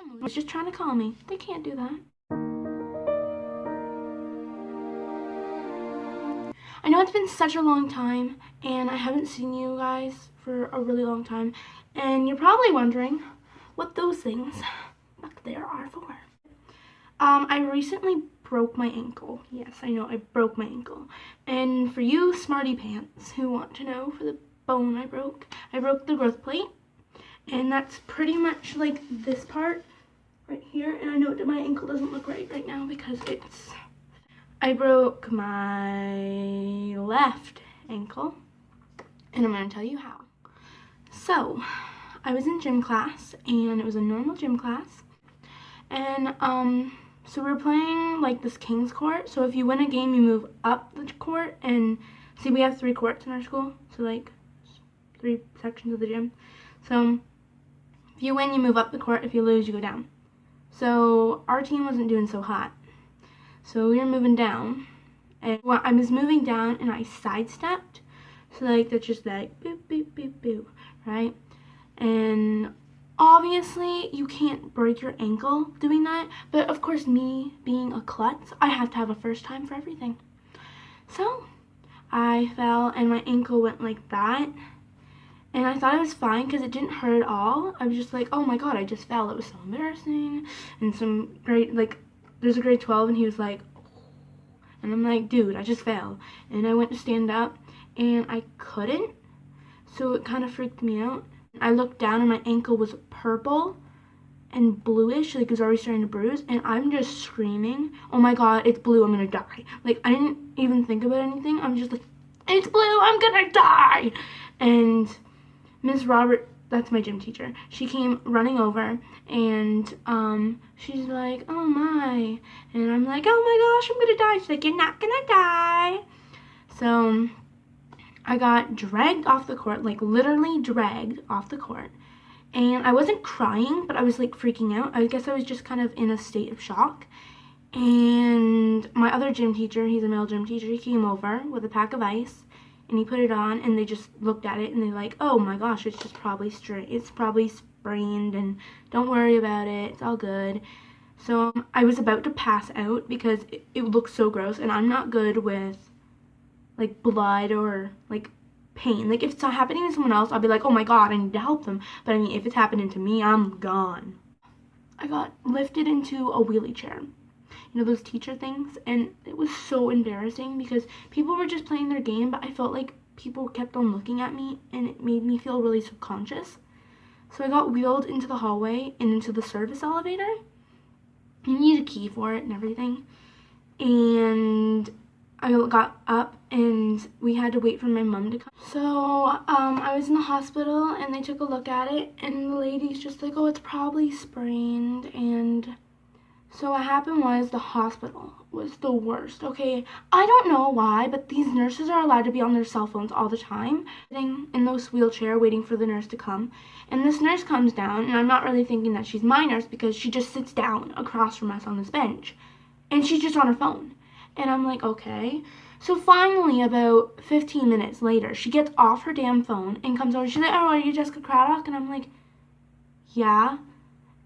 I was just trying to call me. They can't do that. I know it's been such a long time, and I haven't seen you guys for a really long time, and you're probably wondering what those things back there are for. I recently broke my ankle. Yes, I know, I broke my ankle. And for you smarty pants who want to know for the bone I broke the growth plate, and that's pretty much like this part right here. And I know my ankle doesn't look right now because I broke my left ankle, and I'm going to tell you how. So, I was in gym class, and it was a normal gym class, and so we were playing like this King's Court. So if you win a game, you move up the court, and see, we have 3 courts in our school, so like 3 sections of the gym. So if you win, you move up the court. If you lose, you go down. So our team wasn't doing so hot. So we were moving down, and I was moving down, and I sidestepped. So like that's just like boop boop boop boop, right? And obviously you can't break your ankle doing that, but of course, me being a klutz, I have to have a first time for everything. So I fell, and my ankle went like that. And I thought it was fine because it didn't hurt at all. I was just like, oh my god, I just fell. It was so embarrassing. And some grade, like, there's a grade 12, and he was like, oh. And I'm like, dude, I just fell. And I went to stand up, and I couldn't. So it kind of freaked me out. I looked down, and my ankle was purple and bluish, like it was already starting to bruise. And I'm just screaming, oh my god, it's blue, I'm gonna die. Like, I didn't even think about anything. I'm just like, it's blue, I'm gonna die. And Miss Robert, that's my gym teacher, she came running over, and she's like, oh my, and I'm like, oh my gosh, I'm gonna die. She's like, you're not gonna die. So I got dragged off the court, like literally dragged off the court, and I wasn't crying, but I was like freaking out. I guess I was just kind of in a state of shock. And my other gym teacher, he's a male gym teacher, he came over with a pack of ice, and he put it on, and they just looked at it, and they're like, oh my gosh, it's just probably it's probably sprained, and don't worry about it, it's all good. So I was about to pass out because it looked so gross, and I'm not good with like blood or like pain. Like if it's happening to someone else, I'll be like, oh my god, I need to help them. But I mean, if it's happening to me, I'm gone. I got lifted into a wheelie chair. You know, those teacher things, and it was so embarrassing because people were just playing their game, but I felt like people kept on looking at me, and it made me feel really subconscious. So I got wheeled into the hallway and into the service elevator. You need a key for it and everything. And I got up, and we had to wait for my mom to come. So I was in the hospital, and they took a look at it, and the lady's just like, oh, it's probably sprained. And so what happened was the hospital was the worst, okay? I don't know why, but these nurses are allowed to be on their cell phones all the time, sitting in this wheelchair waiting for the nurse to come. And this nurse comes down, and I'm not really thinking that she's my nurse because she just sits down across from us on this bench. And she's just on her phone. And I'm like, okay. So finally, about 15 minutes later, she gets off her damn phone and comes over. She's like, oh, are you Jessica Craddock? And I'm like, yeah.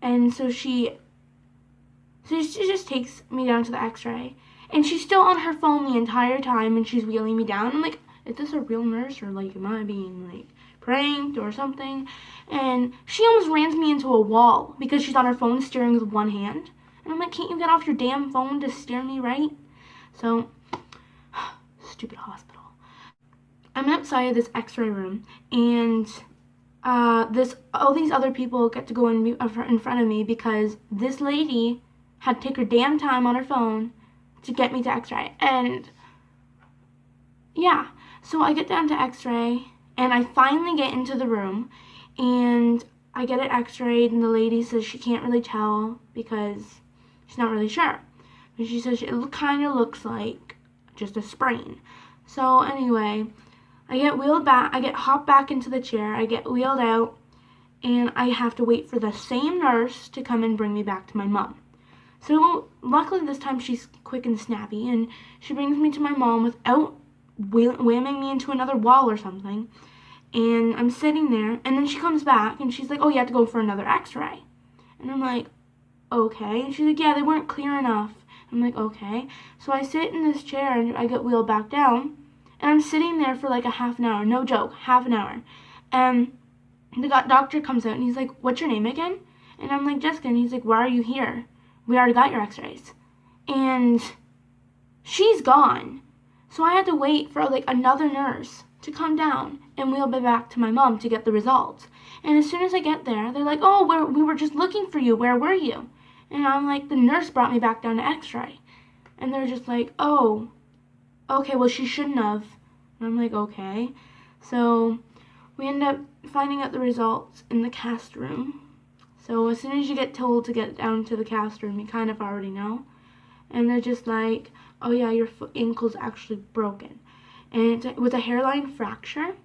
And so she just takes me down to the x-ray, and she's still on her phone the entire time, and she's wheeling me down. I'm like, is this a real nurse, or like am I being like pranked or something? And she almost rams me into a wall because she's on her phone steering with one hand. And I'm like, can't you get off your damn phone to steer me right? So, stupid hospital. I'm outside of this x-ray room, and all these other people get to go in front of me because this lady had to take her damn time on her phone to get me to x-ray. And yeah, so I get down to x-ray, and I finally get into the room, and I get it x-rayed, and the lady says she can't really tell because she's not really sure. But she says it kind of looks like just a sprain. So anyway, I get wheeled back, I get hopped back into the chair, I get wheeled out, and I have to wait for the same nurse to come and bring me back to my mom. So luckily this time she's quick and snappy, and she brings me to my mom without whamming me into another wall or something. And I'm sitting there, and then she comes back, and she's like, oh, you have to go for another x-ray. And I'm like, okay. And she's like, yeah, they weren't clear enough. I'm like, okay. So I sit in this chair and I get wheeled back down. And I'm sitting there for like a half an hour. No joke, half an hour. And the doctor comes out and he's like, what's your name again? And I'm like, Jessica. And he's like, why are you here? We already got your x-rays. And she's gone. So I had to wait for like another nurse to come down and wheel me back to my mom to get the results. And as soon as I get there, they're like, oh, we were just looking for you. Where were you? And I'm like, the nurse brought me back down to x-ray. And they're just like, oh, okay, well, she shouldn't have. And I'm like, okay. So we end up finding out the results in the cast room. So as soon as you get told to get down to the cast room, you kind of already know. And they're just like, oh yeah, your ankle's actually broken. And it was a hairline fracture.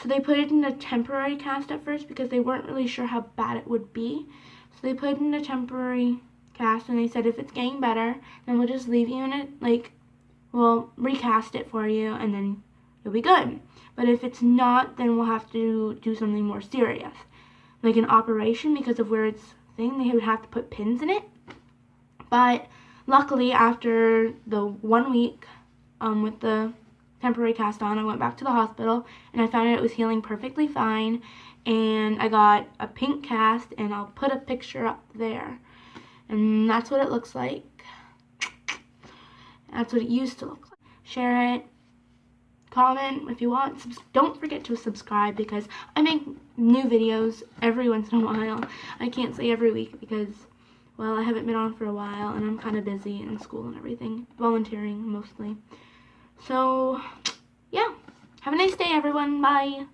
So they put it in a temporary cast at first because they weren't really sure how bad it would be. So they put it in a temporary cast, and they said if it's getting better, then we'll just leave you in it, like, we'll recast it for you, and then you'll be good. But if it's not, then we'll have to do something more serious, like an operation, because of where it's thing, they would have to put pins in it. But luckily, after the 1 week with the temporary cast on, I went back to the hospital, and I found out it was healing perfectly fine, and I got a pink cast, and I'll put a picture up there. And that's what it looks like. That's what it used to look like. Share it. Comment if you want. Don't forget to subscribe because I make new videos every once in a while. I can't say every week because, well, I haven't been on for a while and I'm kind of busy in school and everything. Volunteering mostly. So, yeah. Have a nice day, everyone. Bye.